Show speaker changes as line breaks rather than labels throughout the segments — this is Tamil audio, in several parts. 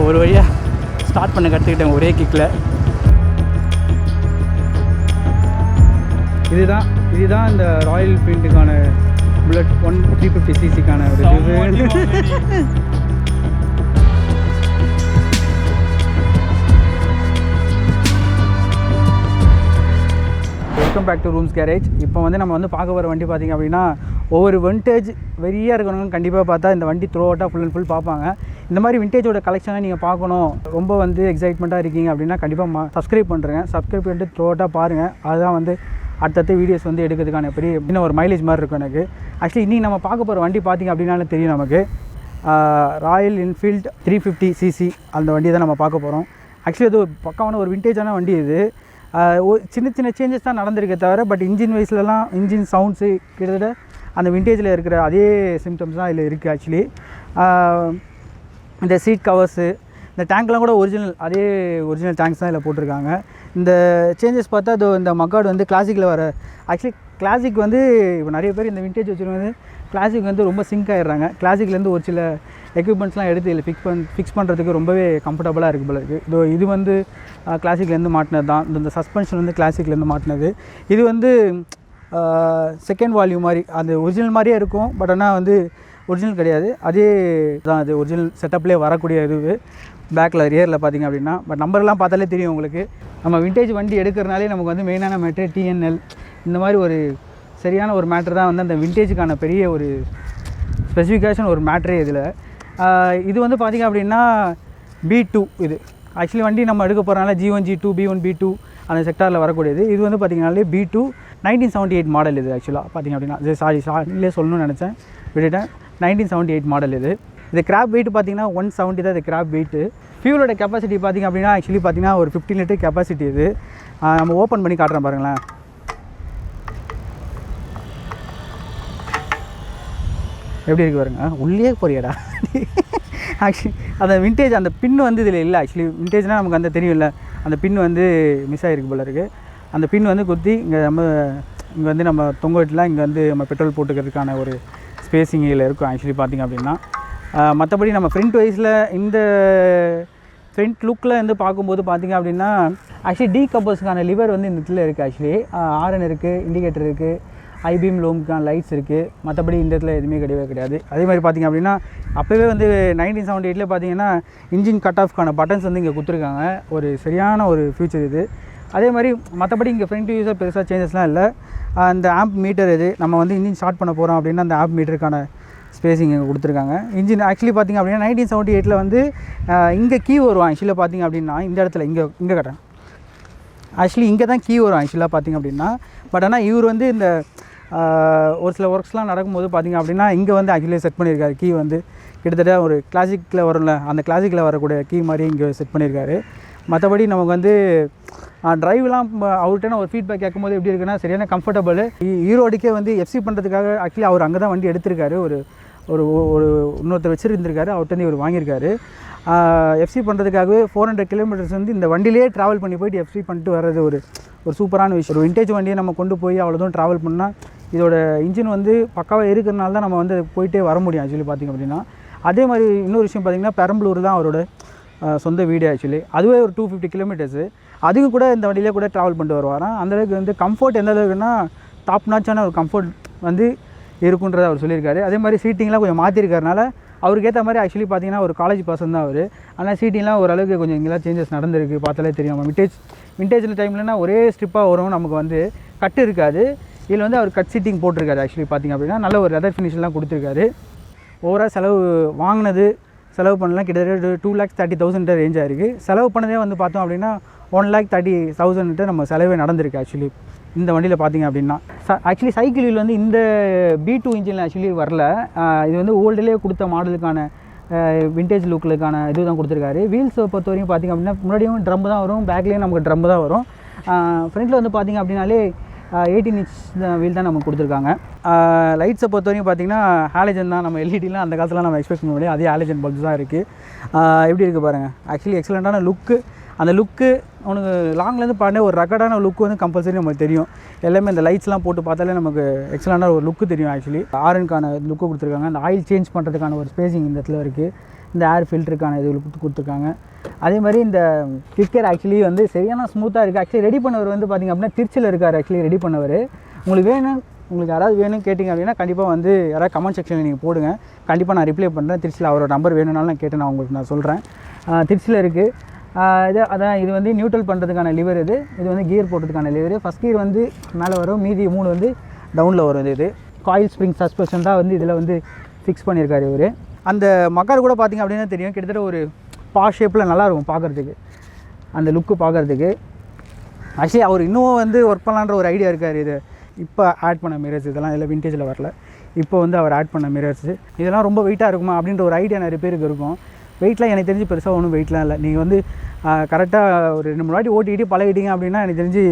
ஒரு வழியாக ஸ்டார்ட் பண்ண கற்றுக்கிட்டேன் ஒரே கிக்கில். இதுதான் இந்த ராயல் என்ஃபீல்டுக்கான புல்லட் 350cc-க்கான ஒரு இது. Welcome back to rooms garage. இப்போ வந்து நம்ம வந்து பார்க்க போகிற வண்டி பார்த்திங்க அப்படின்னா ஒவ்வொரு விண்டேஜ் வெறியாக இருக்கணும்னு கண்டிப்பாக பார்த்தா இந்த வண்டி த்ரோ அவுட்டாக ஃபுல் அண்ட் ஃபுல் பார்ப்பாங்க. இந்த மாதிரி விண்டேஜோட கலெக்ஷனை நீங்கள் பார்க்கணும், ரொம்ப வந்து எக்ஸைட்மெண்ட்டாக இருக்கீங்க அப்படின்னா கண்டிப்பாக சப்ஸ்கிரைப் பண்ணுறேன். சப்ஸ்கிரைப் பண்ணிட்டு த்ரோ அவுட்டாக பாருங்கள். அதுதான் வந்து அடுத்தடுத்த வீடியோஸ் வந்து எடுக்கிறதுக்கான பெரிய இன்னும் ஒரு மைலேஜ் மாதிரி இருக்கும் எனக்கு. ஆக்சுவலி இன்றைக்கி நம்ம பார்க்க போகிற வண்டி பார்த்திங்க அப்படின்னாலும் தெரியும் நமக்கு, ராயல் என்ஃபீல்டு 350cc அந்த வண்டியை தான் நம்ம பார்க்க போகிறோம். ஆக்சுவலி அது ஒரு பக்கமான ஒரு விண்டேஜான வண்டி. இது சின்ன சின்ன சேஞ்சஸ் தான் நடந்திருக்கே தவிர, பட் இன்ஜின் வைஸ்லலாம் இன்ஜின் சவுண்ட்ஸு கிட்டத்தட்ட அந்த விண்டேஜில் இருக்கிற அதே சிம்டம்ஸ் தான் இதில் இருக்குது. ஆக்சுவலி இந்த சீட் கவர்ஸு, இந்த டேங்க்லாம் கூட ஒரிஜினல் டேங்க்ஸ் தான் இதில் போட்டிருக்காங்க. இந்த சேஞ்சஸ் பார்த்தா அது இந்த மக்கார்டு வந்து கிளாசிக்கில் வர, ஆக்சுவலி கிளாசிக் வந்து இப்போ நிறைய பேர் இந்த விண்டேஜ் வச்சுருவது கிளாசிக் வந்து ரொம்ப சிங்க் ஆகிடுறாங்க. கிளாசிக்லேருந்து ஒரு சில எக்யூப்மெண்ட்ஸ்லாம் எடுத்து இதில் ஃபிக்ஸ் பண்ணுறதுக்கு ரொம்பவே கம்ஃபர்டபுளாக இருக்குது போல இருக்குது. இது வந்து கிளாசிக்லேருந்து மாட்டினது தான். இந்த சஸ்பென்ஷன் வந்து கிளாசிக்லேருந்து மாட்டினது. இது வந்து செகண்ட் வால்யூம் மாதிரி அந்த ஒரிஜினல் மாதிரியே இருக்கும், பட் ஆனால் வந்து ஒரிஜினல் கிடையாது. அதே தான் அது ஒரிஜினல் செட்டப்லேயே வரக்கூடிய இது. பேக்கில் ரியரில் பார்த்திங்க அப்படின்னா, பட் நம்பர்லாம் பார்த்தாலே தெரியும் உங்களுக்கு. நம்ம விண்டேஜ் வண்டி எடுக்கிறனாலே நமக்கு வந்து மெயினான மேட்ரு TNL இந்த மாதிரி ஒரு சரியான ஒரு மேட்ரு தான் வந்து அந்த விண்டேஜுக்கான பெரிய ஒரு ஸ்பெசிஃபிகேஷன் ஒரு மேட்ரே இதில். இது வந்து பார்த்திங்க அப்படின்னா B2 இது. ஆக்சுவலி வண்டி நம்ம எடுக்க போகிறனால G1 G2 B1 B2 அந்த செக்டாரில் வரக்கூடியது. இது வந்து பார்த்திங்கனாலே B2 1978 மாடல். இது ஆக்சுவலாக பார்த்திங்க அப்படின்னா சாரிலே சொல்லணும்னு நினச்சேன், விட்டுட்டேன். 1978 மாடல் இது. கிராப் வெயிட் பார்த்திங்கன்னா 170 தான் இது கிராப் வெயிட்டு. ஃபியூலோட கெப்பாசிட்டி பார்த்திங்க அப்படின்னா ஆக்சுவலி பார்த்திங்கன்னா ஒரு 15 லிட்டர் கெப்பாசிட்டி இது. நம்ம ஓப்பன் பண்ணி காட்டுறேன் பாருங்களேன். எப்படி இருக்குது பாருங்க, உள்ளே போறியடா. ஆக்சுவலி அந்த விண்டேஜ் அந்த பின் வந்து இதில் இல்லை. ஆக்சுவலி விண்டேஜ்னால் நமக்கு அந்த தெரியும் இல்லை, அந்த பின் வந்து மிஸ் ஆகிருக்கு போல இருக்குது. அந்த பின் வந்து குத்தி இங்கே வந்து நம்ம தொங்க விட்டுலாம் இங்கே வந்து நம்ம பெட்ரோல் போட்டுக்கிறதுக்கான ஒரு ஸ்பேஸிங் இதில் இருக்கும் ஆக்சுவலி பார்த்திங்க அப்படின்னா. மற்றபடி நம்ம ஃப்ரண்ட் வைஸில் இந்த ஃப்ரண்ட் லுக்கில் வந்து பார்க்கும்போது பார்த்திங்க அப்படின்னா ஆக்சுவலி டீகப்பல்ஸுக்கான லிவர் வந்து இந்த இடத்துல இருக்குது. ஆக்சுவலி ஆரன் இருக்குது, இண்டிகேட்டர் இருக்குது, ஐபீம் லோமுக்கான லைட்ஸ் இருக்குது. மற்றபடி இந்த இடத்துல எதுவுமே கிடையாது. அதே மாதிரி பார்த்திங்க அப்படின்னா அப்போவே வந்து 1978 பார்த்திங்கன்னா இன்ஜின் கட் ஆஃப்க்கான பட்டன்ஸ் வந்து இங்கே கொடுத்துருக்காங்க. ஒரு சரியான ஒரு ஃபியூச்சர் இது. அதே மாதிரி மற்றபடி இங்கே ஃப்ரண்ட் யூஸாக பெருசாக சேஞ்சஸ்லாம் இல்லை. அந்த ஆம்ப் மீட்டர் இது நம்ம வந்து இன்ஜின் ஸ்டார்ட் பண்ண போகிறோம் அப்படின்னா அந்த ஆம்ப் மீட்டருக்கான ஸ்பேஸிங் இங்கே கொடுத்துருக்காங்க. இன்ஜின் ஆக்சுவலி பார்த்திங்க அப்படின்னா 1978 வந்து இங்கே கீ வரும். ஆக்சுவலாக பார்த்திங்க அப்படின்னா இந்த இடத்துல இங்கே கட்டுறேன். ஆக்சுவலி இங்கே தான் கீ வரும் ஆக்சுவலாக பார்த்திங்க அப்படின்னா. பட் ஆனால் இவர் வந்து இந்த ஒரு சில ஒர்க்ஸ்லாம் நடக்கும்போது பார்த்திங்க அப்படின்னா இங்கே வந்து ஆக்சுவலி செட் பண்ணியிருக்காரு. கீ வந்து கிட்டத்தட்ட ஒரு கிளாசிக்கில் வரும்ல, அந்த கிளாசிக்கில் வரக்கூடிய கீ மாதிரி இங்கே செட் பண்ணியிருக்காரு. மற்றபடி நமக்கு வந்து ட்ரைவ்லாம் அவர்கிட்ட ஒரு ஃபீட்பேக் கேட்கும்போது எப்படி இருக்குன்னா சரியான கம்ஃபர்டபுள். ஈரோடுக்கே வந்து FC பண்ணுறதுக்காக ஆக்சுவலி அவர் அங்கே தான் வண்டி எடுத்திருக்காரு. ஒரு ஒரு ஒரு இன்னொருத்தர் வச்சுருந்துருக்காரு, அவர்கிட்ட இவர் வாங்கியிருக்காரு. FC பண்ணுறதுக்காகவே 400 கிலோமீட்டர்ஸ் வந்து இந்த வண்டியிலே ட்ராவல் பண்ணி போயிட்டு FC பண்ணிட்டு வர்றது ஒரு சூப்பரான விஷயம். ஒரு விண்டேஜ் வண்டியை நம்ம கொண்டு போய் அவ்வளோ தூரம் ட்ராவல் பண்ணால் இதோட இன்ஜின் வந்து பக்காவாக இருக்கிறனால தான் நம்ம வந்து போயிட்டே வர முடியும் ஆக்சுவலி பார்த்திங்க அப்படின்னா. அதே மாதிரி இன்னொரு விஷயம் பார்த்திங்கன்னா பெரம்பலூர் தான் அவரோட சொந்த வீடு ஆக்சுவலி. அதுவே ஒரு 250 கிலோமீட்டர்ஸு. அதுக்கு கூட இந்த வண்டியிலே கூட ட்ராவல் பண்ணிட்டு வருவாராம். அந்தளவுக்கு வந்து கம்ஃபர்ட் எந்த அளவுக்குன்னா டாப் நாச்சான ஒரு கம்ஃபர்ட் வந்து இருக்குன்றதை அவர் சொல்லியிருக்காரு. அதே மாதிரி சீட்டிங்லாம் கொஞ்சம் மாற்றிருக்கறனால அவருக்கு ஏற்ற மாதிரி ஆக்சுவலி பார்த்திங்கன்னா ஒரு காலேஜ் பர்சன் தான் அவர். ஆனால் சீட்டிங்லாம் ஓரளவுக்கு கொஞ்சம் இங்கெல்லாம் சேஞ்சஸ் நடந்திருக்கு, பார்த்தாலே தெரியும். நம்ம விண்டேஜ் டைம்லனா ஒரே ஸ்ட்ரிப்பாக வரும், நமக்கு வந்து கட்டு இருக்காது. இதில் வந்து அவர் கட் சீட்டிங் போட்டிருக்காரு ஆக்சுவலி பார்த்திங்க அப்படின்னா. நல்ல ஒரு லெதர் ஃபினிஷ்லாம் கொடுத்துருக்காரு. ஓவரால் செலவு பண்ணலாம் கிட்டத்தட்ட 2,30,000 ரேஞ்சாக இருக்குது. செலவு பண்ணதே வந்து பார்த்தோம் அப்படின்னா 1,30,000 நம்ம செலவே நடந்திருக்கு ஆக்சுவலி இந்த வண்டியில் பார்த்திங்க அப்படின்னா. ஆக்சுவலி சைக்கிள் வீல் வந்து இந்த B2 இன்ஜினில் ஆக்சுவலி வரல. இது வந்து ஓல்டுலேயே கொடுத்த மாடலுக்கான விண்டேஜ் லுக்கிலுக்கான இது தான் கொடுத்துருக்காரு. வீல்ஸை பொறுத்த வரைக்கும் பார்த்திங்க அப்படின்னா முன்னாடியும் ட்ரம் தான் வரும், பேக்லேயும் நமக்கு ட்ரம் தான் வரும். ஃப்ரண்ட்டில் வந்து பார்த்திங்க அப்படின்னாலே 18 inch வீல் தான் நமக்கு கொடுத்துருக்காங்க. லைட்ஸை பொறுத்த வரைக்கும் பார்த்திங்கன்னா ஹாலஜன் தான். நம்ம எல்இடிலாம் அந்த காலத்தில் நம்ம எக்ஸ்பெக்ட் பண்ண முடியாது, அதே ஹாலஜன் பல்ப்ஸ் தான் இருக்குது. எப்படி இருக்குது பாருங்கள். ஆக்சுவலி எக்ஸலண்ட்டான லுக்கு. அந்த லுக்கு உனக்கு லாங்லேருந்து பாருங்க ஒரு ரெக்கார்டான லுக்கு வந்து கம்பல்சரி நமக்கு தெரியும். எல்லாமே இந்த லைட்ஸ்லாம் போட்டு பார்த்தாலே நமக்கு எக்ஸலண்ட்டான ஒரு லுக்கு தெரியும். ஆக்சுவலி ஆரனுக்கான லுக்கு கொடுத்துருக்காங்க. அந்த ஆயில் சேஞ்ச் பண்ணுறதுக்கான ஒரு ஸ்பேஸிங் இந்த இடத்துல இருக்குது. இந்த ஏர் ஃபில்டருக்கான இது கொடுத்துருக்காங்க. அதே மாதிரி இந்த கிக்கர் ஆக்சுவலி வந்து சரியான ஸ்மூத்தாக இருக்குது. ஆக்சுவலி ரெடி பண்ணவர் வந்து பார்த்திங்க அப்படின்னா திருச்சியில் இருக்கார். ஆக்சுவலி ரெடி பண்ணவர் உங்களுக்கு யாராவது வேணும்னு கேட்டிங்க அப்படின்னா கண்டிப்பாக வந்து யாராவது கமெண்ட் செக்ஷனில் நீங்கள் போடுங்க. கண்டிப்பாக நான் ரிப்ளை பண்ணுறேன். திருச்சியில் அவரோட நம்பர் வேணும்னாலும் நான் கேட்டு நான் உங்களுக்கு நான் சொல்கிறேன். திருச்சியில் இருக்குது. அதான் இது வந்து நியூட்ரல் பண்ணுறதுக்கான லிவர். இது வந்து கியர் போட்டதுக்கான லிவர். ஃபஸ்ட் கியர் வந்து மேலே வரும், மீதி 3 வந்து டவுனில் வரும். இது காயில் ஸ்ப்ரிங் சஸ்பென்ஷன் தான் வந்து இதில் வந்து ஃபிக்ஸ் பண்ணியிருக்காரு இவர். அந்த மக்கார் கூட பார்த்திங்க அப்படின்னா தெரியும், கிட்டத்தட்ட ஒரு பாஷ் ஷேப்பில் நல்லாயிருக்கும் பார்க்குறதுக்கு, அந்த லுக்கு பார்க்குறதுக்கு. ஆக்சுவலி அவர் இன்னும் வந்து ஒர்க் பண்ணலான்ற ஒரு ஐடியா இருக்கார். இது இப்போ ஆட் பண்ண மிரர்ஸ் இதெல்லாம் இதில் விண்டேஜில் வரல. இப்போ வந்து அவர் ஆட் பண்ண மிரர்ஸ் இதெல்லாம் ரொம்ப வெயிட்டாக இருக்குமா அப்படின்ற ஒரு ஐடியா நிறைய பேருக்கு இருக்கும். வெயிட்லாம் எனக்கு தெரிஞ்சு பெருசாக ஒன்றும் வெயிட்லாம் இல்லை. நீங்கள் வந்து கரெக்டாக ஒரு 2-3 வாட்டி ஓட்டிக்கிட்டு பழகிட்டீங்க அப்படின்னா எனக்கு தெரிஞ்சு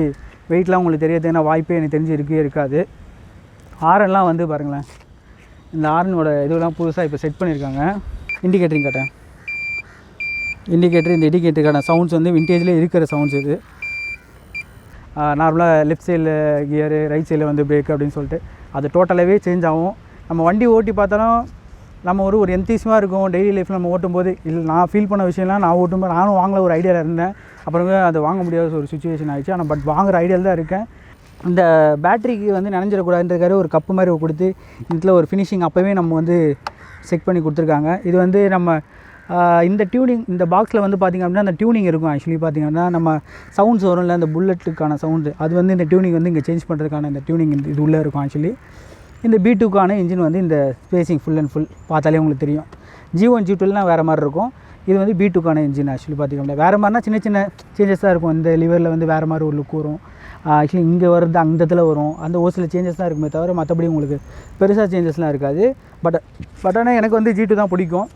வெயிட்லாம் உங்களுக்கு தெரியாதுன்னா வாய்ப்பே எனக்கு தெரிஞ்சு இருக்காது. ஆரன்லாம் வந்து பாருங்களேன், இந்த ஆரனோட இதுவெல்லாம் புதுசாக இப்போ செட் பண்ணியிருக்காங்க. இண்டிகேட்டரிங் காட்டேன். இண்டிகேட்டர், இந்த இண்டிகேட்டருக்கான சவுண்ட்ஸ் வந்து விண்டேஜில் இருக்கிற சவுண்ட்ஸ். இது நார்மலாக லெஃப்ட் சைடில் கியரு, ரைட் சைடில் வந்து பிரேக் அப்படின்னு சொல்லிட்டு அது டோட்டலாகவே சேஞ்ச் ஆகும். நம்ம வண்டி ஓட்டி பார்த்தாலும் நம்ம ஒரு எந்தீஸமாக இருக்கும். டெய்லி லைஃப்பில் நம்ம ஓட்டும்போது நான் ஃபீல் பண்ண விஷயம்லாம் நான் ஓட்டும்போது நானும் வாங்கல ஒரு ஐடியாவில் இருந்தேன். அப்புறமே அது வாங்க முடியாத ஒரு சுச்சுவேஷன் ஆகிடுச்சு. ஆனால் பட் வாங்குகிற ஐடியாவில் தான் இருக்கேன். இந்த பேட்டரிக்கு வந்து நினைஞ்சிடக்கூடாதுன்றதுக்காக ஒரு கப்பு மாதிரி கொடுத்து இதில் ஒரு ஃபினிஷிங் அப்போவே நம்ம வந்து செக் பண்ணி கொடுத்துருக்காங்க. இது வந்து நம்ம இந்த டியூனிங், இந்த பாக்ஸில் வந்து பார்த்திங்க அப்படின்னா அந்த டியூனிங் இருக்கும். ஆக்சுவலி பார்த்திங்கன்னா நம்ம சவுண்ட்ஸ் வரும்ல, அந்த புல்லட்டுக்கான சவுண்டு, அது வந்து இந்த டியூனிங் வந்து இங்கே சேஞ்ச் பண்ணுறதுக்கான இந்த டியூனிங் இது உள்ளே இருக்கும். ஆக்சுவலி இந்த B2க்கான இன்ஜின் வந்து இந்த ஸ்பேசிங் ஃபுல் அண்ட் ஃபுல் பார்த்தாலே உங்களுக்கு தெரியும். G1 G2லாம் வேறு மாதிரி இருக்கும். இது வந்து B2க்கான இன்ஜின். ஆக்சுவலி பார்த்திங்கன்னா வேறு மாதிரினா சின்ன சின்ன சேஞ்சஸ் தான் இருக்கும். இந்த லிவரில் வந்து வேறு மாதிரி ஒரு லுக் வரும். ஆக்சுவலி இங்கே வருது, அந்த இடத்துல வரும், அந்த ஒரு சில சேஞ்சஸ் தான் இருக்குமே தவிர மற்றபடி உங்களுக்கு பெருசாக சேஞ்சஸ்லாம் இருக்காது. பட் ஆனால் எனக்கு வந்து G2 தான் பிடிக்கும்.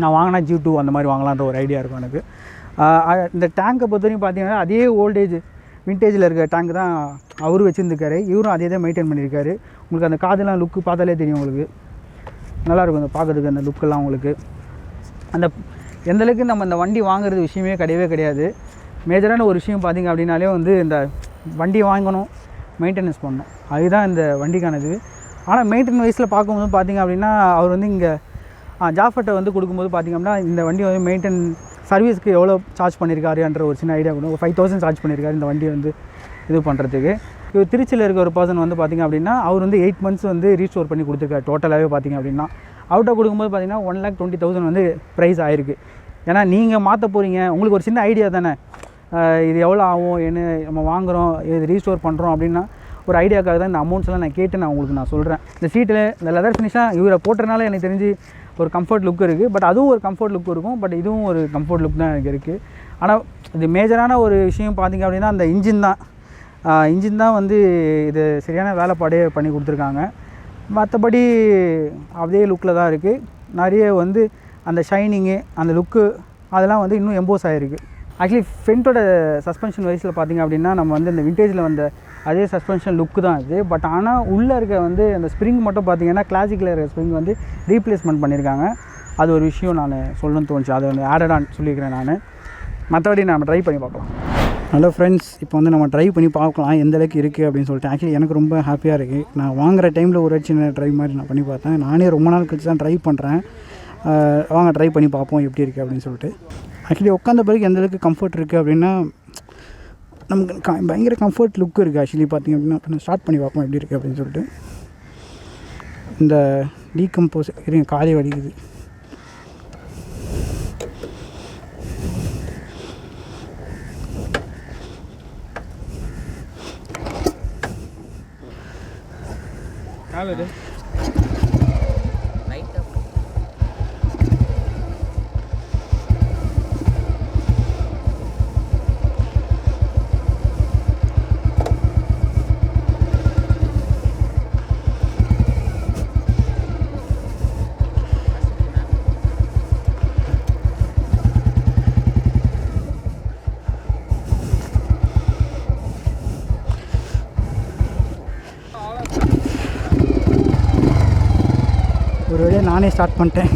நான் வாங்கினா G2 அந்த மாதிரி வாங்கலான்ற ஒரு ஐடியா இருக்கும் எனக்கு. இந்த டேங்கை பொறுத்த வரைக்கும் பார்த்தீங்கன்னா அதே ஓல்டேஜ் விண்டேஜில் இருக்க டேங்க் தான் அவரும் வச்சுருந்துருக்காரு. இவரும் அதே தான் மெயின்டைன் பண்ணியிருக்காரு. உங்களுக்கு அந்த காதெல்லாம் லுக்கு பார்த்தாலே தெரியும். உங்களுக்கு நல்லாயிருக்கும் அந்த பார்க்குறதுக்கு அந்த லுக்கெல்லாம். உங்களுக்கு அந்த எந்தளவுக்கு நம்ம இந்த வண்டி வாங்குறது விஷயமே கிடையாது. மேஜரான ஒரு விஷயம் பார்த்திங்க அப்படின்னாலே வந்து இந்த வண்டி வாங்கணும், மெயின்டெனன்ஸ் பண்ணணும், அதுதான் இந்த வண்டிக்கானது. ஆனால் மெயின்டெனன்ஸ் வைஸில் பார்க்கும்போது பார்த்திங்க அப்படின்னா அவர் வந்து இங்கே ஜாஃபர்ட்டை வந்து கொடுக்கும்போது பார்த்திங்க அப்படின்னா இந்த வண்டி வந்து மெயின்டைன் சர்வீஸ்க்கு எவ்வளோ சார்ஜ் பண்ணியிருக்காருன்ற ஒரு சின்ன ஐடியா கொடுக்கும். 5000 சார்ஜ் பண்ணியிருக்காரு இந்த வண்டியை வந்து இது பண்ணுறதுக்கு. இவர் திருச்சியில் இருக்க ஒரு பர்சன் வந்து பார்த்திங்க அப்படின்னா அவர் வந்து 8 months வந்து ரீஸ்டோர் பண்ணி கொடுத்துருக்காரு. டோட்டலாகவே பார்த்திங்க அப்படின்னா அவுட்டாக கொடுக்கும்போது பார்த்திங்கன்னா 1,20,000 வந்து ப்ரைஸ் ஆயிருக்கு. ஏன்னா நீங்கள் மாற்ற போகிறீங்க, உங்களுக்கு ஒரு சின்ன ஐடியா தானே இது எவ்வளோ ஆகும், என்ன நம்ம வாங்குகிறோம், இது ரீஸ்டோர் பண்ணுறோம் அப்படின்னா ஒரு ஐடியாக்காக தான் இந்த அமௌண்ட்ஸ்லாம் நான் கேட்டு உங்களுக்கு நான் சொல்கிறேன். இந்த சீட்டில் இந்த லெதர் ஃபினிஷாக இவரை போட்டறனால எனக்கு தெரிஞ்சு ஒரு கம்ஃபர்ட் லுக் இருக்குது. பட் அதுவும் ஒரு கம்ஃபர்ட் லுக் இருக்கும். பட் இதுவும் ஒரு கம்ஃபர்ட் லுக் தான் எனக்கு இருக்குது. ஆனால் இது மேஜரான ஒரு விஷயம் பார்த்திங்க அப்படின்னா அந்த இன்ஜின் தான் வந்து இது சரியான வேலைப்பாடே பண்ணி கொடுத்துருக்காங்க. மற்றபடி அதே லுக்கில் தான் இருக்குது. நிறைய வந்து அந்த ஷைனிங்கு, அந்த லுக்கு அதெல்லாம் வந்து இன்னும் எம்போஸ் ஆகிருக்கு. ஆக்சுவலி ஃப்ரண்ட்டோட சஸ்பென்ஷன் வைஸில் பார்த்திங்க அப்படின்னா நம்ம வந்து இந்த விண்டேஜில் வந்த அதே சஸ்பென்ஷன் லுக்கு தான் இது. பட் ஆனால் உள்ளே இருக்க வந்து அந்த ஸ்ப்ரிங் மட்டும் பார்த்திங்கன்னா கிளாசிக்கில் இருக்க ஸ்ப்ரிங் வந்து ரீப்ளேஸ்மெண்ட் பண்ணியிருக்காங்க. அது ஒரு விஷயம் நான் சொல்லணும்னு தோணுச்சு. அதை வந்து ஆடடான்னு சொல்லியிருக்கிறேன் நான். மற்றபடி நம்ம ட்ரை பண்ணி பார்க்கலாம். ஹலோ ஃப்ரெண்ட்ஸ், இப்போ வந்து நம்ம ட்ரை பண்ணி பார்க்கலாம் எந்த அளவுக்கு இருக்குது அப்படின்னு சொல்லிட்டு. ஆக்சுவலி எனக்கு ரொம்ப ஹாப்பியாக இருக்குது. நான் வாங்குகிற டைமில் ஒரு சின்ன ட்ரை மாதிரி நான் பண்ணி பார்த்தேன். நானே ரொம்ப நாள் கழிச்சு தான் ட்ரை பண்ணுறேன். வாங்க ட்ரை பண்ணி பார்ப்போம் எப்படி இருக்குது அப்படின்னு சொல்லிட்டு. ஆக்சுவலி உட்காந்த பிறகு எந்த அளவுக்கு கம்ஃபர்ட் இருக்குது அப்படின்னா நமக்கு பயங்கர கம்ஃபர்ட் லுக் இருக்குது. ஆக்சுவலி பார்த்திங்க அப்படின்னா ஸ்டார்ட் பண்ணி பார்ப்போம் எப்படி இருக்குது அப்படின்னு சொல்லிட்டு. இந்த டீகம்போஸ் இருங்க, காலை வலிக்குது. ஒரு வழியாக நானே ஸ்டார்ட் பண்ணிட்டேன்.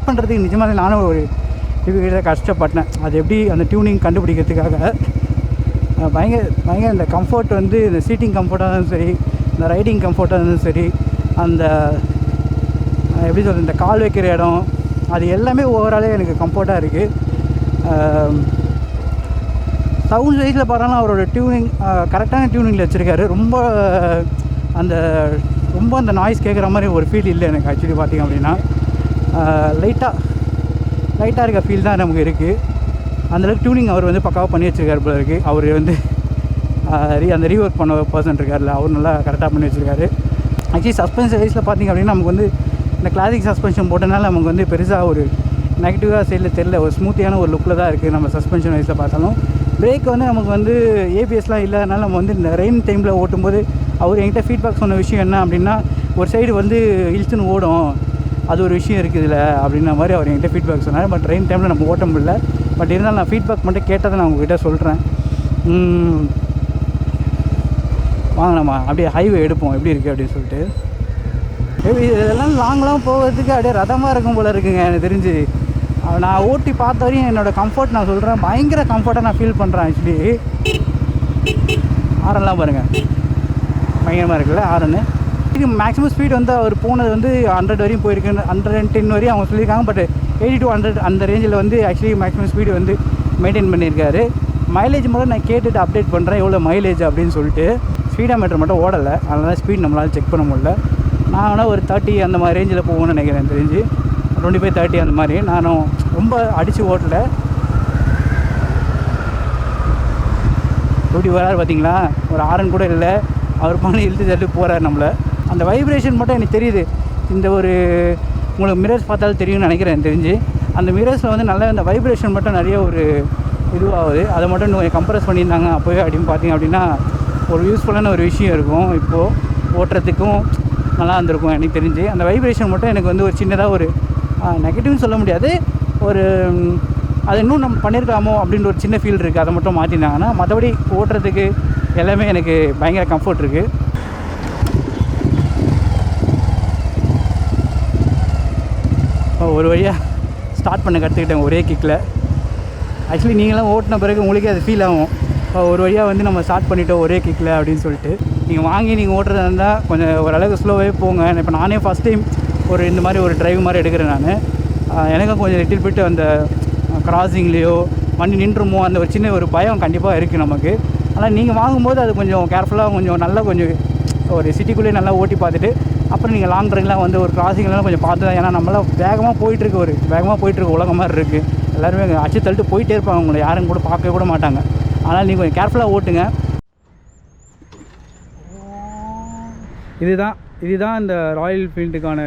செட் பண்ணுறதுக்கு நிஜமாக நானும் ஒரு டிவிக்கிட்ட கஷ்டப்பட்டேன். அது எப்படி அந்த டியூனிங் கண்டுபிடிக்கிறதுக்காக பயங்கர இந்த கம்ஃபர்ட் வந்து இந்த சீட்டிங் கம்ஃபர்ட்டாக இருந்தாலும் சரி, இந்த ரைடிங் கம்ஃபர்ட்டாக இருந்தாலும் சரி, அந்த எப்படி சொல்கிறது இந்த கால் வைக்கிற இடம் அது எல்லாமே ஓவராலே எனக்கு கம்ஃபர்ட்டாக இருக்குது. சவுண்ட் வைஸில் பார்த்தோன்னா அவரோட டியூனிங் கரெக்டான டியூனிங்கில் வச்சுருக்காரு. ரொம்ப அந்த நாய்ஸ் கேட்குற மாதிரி ஒரு ஃபீல் இல்லை எனக்கு. ஆக்சுவலி பார்த்திங்க அப்படின்னா லைட்டாக இருக்க ஃபீல் தான் நமக்கு இருக்குது. அந்தளவுக்கு டியூனிங் அவர் வந்து பக்காவாக பண்ணி வச்சுருக்காரு போல இருக்குது. அவர் வந்து அந்த ரீஒர்க் பண்ண பர்சன் இருக்கார்ல, அவர் நல்லா கரெக்டாக பண்ணி வச்சுருக்காரு. ஆக்சுவலி சஸ்பென்ஷன் வைஸில் பார்த்திங்க அப்படின்னா நமக்கு வந்து இந்த கிளாசிக் சஸ்பென்ஷன் போட்டனால நமக்கு வந்து பெருசாக ஒரு நெகட்டிவாக சைடில் தெரியல. ஒரு ஸ்மூத்தியான ஒரு லுக்கில் தான் இருக்குது நம்ம சஸ்பென்ஷன் வைஸில் பார்த்தாலும். பிரேக் வந்து நமக்கு வந்து ஏபிஎஸ்லாம் இல்லாதனால நம்ம வந்து இந்த ரெயின் டைமில் ஓட்டும்போது அவர் என்கிட்ட ஃபீட்பேக் சொன்ன விஷயம் என்ன அப்படின்னா, ஒரு சைடு வந்து இழுத்துன்னு ஓடும், அது ஒரு விஷயம் இருக்குது இதில் அப்படின்ற மாதிரி அவர் என்கிட்ட ஃபீட்பேக் சொன்னார். பட் ரெயின் டைமில் நம்ம ஓட்ட முடியல. பட் இருந்தாலும் நான் ஃபீட்பேக் மட்டும் கேட்டதை நான் உங்கள்கிட்ட சொல்கிறேன். வாங்கலாமா அப்படியே ஹைவே எடுப்போம் எப்படி இருக்குது அப்படின்னு சொல்லிட்டு. இதெல்லாம் லாங்லாம் போகிறதுக்கு அப்படியே ரதமாக இருக்கும் போல் இருக்குங்க எனக்கு தெரிஞ்சு. நான் ஓட்டி பார்த்த வரையும் என்னோடய கம்ஃபர்ட் நான் சொல்கிறேன், பயங்கர கம்ஃபர்ட்டாக நான் ஃபீல் பண்ணுறேன். ஆக்சுவலி ஆரன்லாம் பாருங்கள் பயங்கரமாக இருக்குல்ல ஆரன்னு. இது மேக்ஸிமம் ஸ்பீட் வந்து அவர் போனது வந்து 100 வரையும் போயிருக்கு, 110 வரையும் அவங்க சொல்லியிருக்காங்க. பட் 80 to 100 அந்த ரேஞ்சில் வந்து ஆக்சுவலி மேக்ஸிமம் ஸ்பீடு வந்து மெயின்டைன் பண்ணியிருக்காரு. மைலேஜ் மட்டும் நான் கேட்டுட்டு அப்டேட் பண்ணுறேன் எவ்வளோ மைலேஜ் அப்படின்னு சொல்லிட்டு. ஸ்பீடா மீட்டர் மட்டும் ஓடலை, அதனால் ஸ்பீட் நம்மளால் செக் பண்ண முடியல. நான் வேணால் ஒரு 30 அந்த மாதிரி ரேஞ்சில் போகணும்னு நினைக்கிறேன் தெரிஞ்சு. 25-30 அந்த மாதிரி. நானும் ரொம்ப அடித்து ஓட்டலை. எப்படி வராரு பார்த்தீங்களா, ஒரு ஆரன் கூட இல்லை, அவர் பண்ணி இழுத்து தட்டு போகிறார் நம்மளை. அந்த வைப்ரேஷன் மட்டும் எனக்கு தெரியுது. இந்த ஒரு உங்களுக்கு மிரர்ஸ் பார்த்தாலும் தெரியும்னு நினைக்கிறேன் தெரிஞ்சு. அந்த மிரர்ஸில் வந்து நல்லா இந்த வைப்ரேஷன் மட்டும் நிறைய ஒரு இதுவாகுது. அதை மட்டும் இன்னும் கம்ப்ரஸ் பண்ணியிருந்தாங்க அப்போவே அப்படின்னு பார்த்தீங்க அப்படின்னா ஒரு யூஸ்ஃபுல்லான ஒரு விஷயம் இருக்கும். இப்போது ஓட்டுறதுக்கும் நல்லா இருந்திருக்கும் எனக்கு தெரிஞ்சு. அந்த வைப்ரேஷன் மட்டும் எனக்கு வந்து ஒரு சின்னதாக ஒரு நெகட்டிவ்னு சொல்ல முடியாது, ஒரு அது இன்னும் நம்ம பண்ணியிருக்காமோ அப்படின்ற ஒரு சின்ன ஃபீல் இருக்குது. அதை மட்டும் மாற்றினாங்கன்னா மற்றபடி ஓட்டுறதுக்கு எல்லாமே எனக்கு பயங்கர கம்ஃபர்ட் இருக்குது. ஒரு வழியாக ஸ்டார்ட் பண்ண கற்றுக்கிட்டேன் ஒரே கிக்கில். ஆக்சுவலி நீங்களாம் ஓட்டின பிறகு உங்களுக்கே அது ஃபீல் ஆகும், ஒரு வழியாக வந்து நம்ம ஸ்டார்ட் பண்ணிட்டோம் ஒரே கிக்கில் அப்படின்னு சொல்லிட்டு. நீங்கள் வாங்கி நீங்கள் ஓட்டுறதா இருந்தால் கொஞ்சம் ஓரளவுக்கு ஸ்லோவே போங்க. இப்போ நானே ஃபஸ்ட் டைம் ஒரு இந்த மாதிரி ஒரு டிரைவ் மாதிரி எடுக்கிறேன் நான். எனக்கும் கொஞ்சம் லிட்டில் பிட்டு அந்த கிராசிங்லேயோ வண்டி நின்றுமோ அந்த ஒரு சின்ன ஒரு பயம் கண்டிப்பாக இருக்குது நமக்கு. ஆனால் நீங்கள் வாங்கும்போது அது கொஞ்சம் கேர்ஃபுல்லாக கொஞ்சம் நல்லா கொஞ்சம் ஒரு சிட்டிக்குள்ளேயே நல்லா ஓட்டி பார்த்துட்டு அப்புறம் நீங்கள் லாங் ட்ரைவ்லாம் வந்து ஒரு கிராசிங்லாம் கொஞ்சம் பார்த்து தான். ஏன்னா நம்மளாம் வேகமாக போயிட்டுருக்கு உலகம் மாதிரி இருக்குது. எல்லாருமே அச்சு தள்ளிட்டு போயிட்டே இருப்பாங்க, உங்களை யாரும் கூட பார்க்கவே கூட மாட்டாங்க. ஆனால் நீங்கள் கொஞ்சம் கேர்ஃபுல்லாக ஓட்டுங்க. இதுதான் இந்த ராயல் என்ஃபீல்டுக்கான